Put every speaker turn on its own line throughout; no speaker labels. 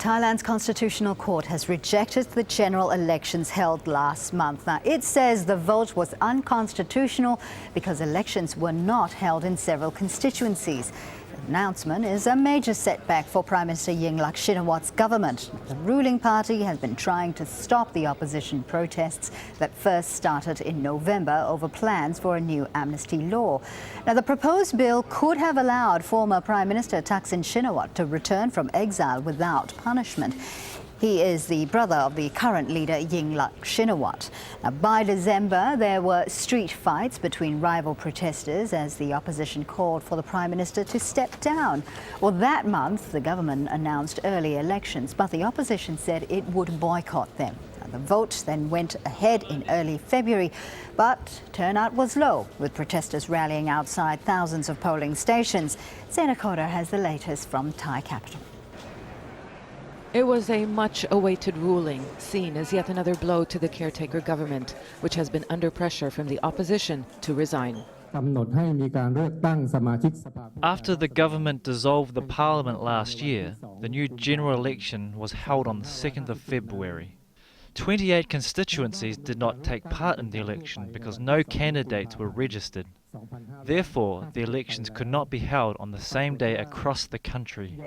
Thailand's constitutional court has rejected the general elections held last month. Now, it says the vote was unconstitutional because elections were not held in several constituencies. The announcement is a major setback for Prime Minister Yingluck Shinawatra's government. The ruling party has been trying to stop the opposition protests that first started in November over plans for a new amnesty law. Now, the proposed bill could have allowed former Prime Minister Shinawatra to return from exile without punishment. He is the brother of the current leader, Yingluck Shinawatra. Now, by December, there were street fights between rival protesters as the opposition called for the Prime Minister to step down. Well, that month, the government announced early elections, but the opposition said it would boycott them. Now, the vote then went ahead in early February, but turnout was low, with protesters rallying outside thousands of polling stations. Zeina Khodr has the latest from Thai capital.
It was a much-awaited ruling, seen as yet another blow to the caretaker government, which has been under pressure from the opposition to resign.
After the government dissolved the parliament last year, the new general election was held on the 2nd of February. 28 constituencies did not take part in the election because no candidates were registered. Therefore, the elections could not be held on the same day across the country.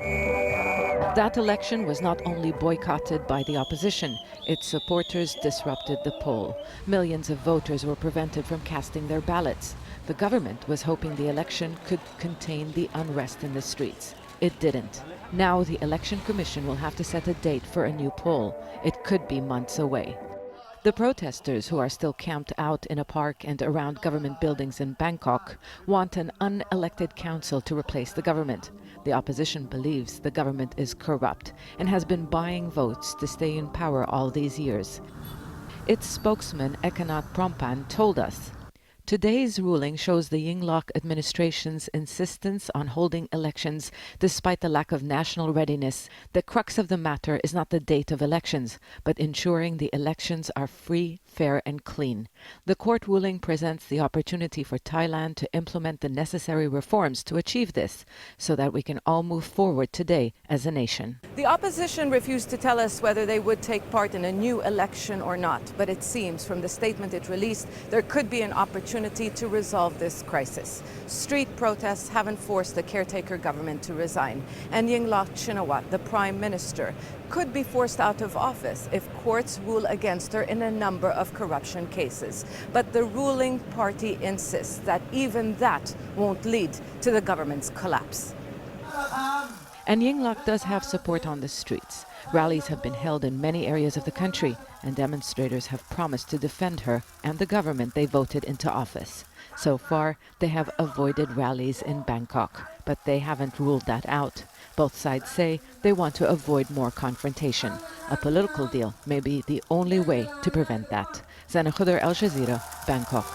That election was not only boycotted by the opposition, its supporters disrupted the poll. Millions of voters were prevented from casting their ballots. The government was hoping the election could contain the unrest in the streets. It didn't. Now the Election Commission will have to set a date for a new poll. It could be months away. The protesters, who are still camped out in a park and around government buildings in Bangkok, want an unelected council to replace the government. The opposition believes the government is corrupt and has been buying votes to stay in power all these years. Its spokesman, Ekanath Prompan, told us, "Today's ruling shows the Yingluck administration's insistence on holding elections despite the lack of national readiness. The crux of the matter is not the date of elections, but ensuring the elections are free, fair and clean. The court ruling presents the opportunity for Thailand to implement the necessary reforms to achieve this, so that we can all move forward today as a nation."
The opposition refused to tell us whether they would take part in a new election or not, but it seems from the statement it released there could be an opportunity to resolve this crisis. Street protests haven't forced the caretaker government to resign, and Yingluck Shinawatra, the Prime Minister, could be forced out of office if courts rule against her in a number of corruption cases. But the ruling party insists that even that won't lead to the government's collapse.
And Yingluck does have support on the streets. Rallies have been held in many areas of the country, and demonstrators have promised to defend her and the government they voted into office. So far, they have avoided rallies in Bangkok, but they haven't ruled that out. Both sides say they want to avoid more confrontation. A political deal may be the only way to prevent that. Zeina, Khodr, Jazeera, Bangkok.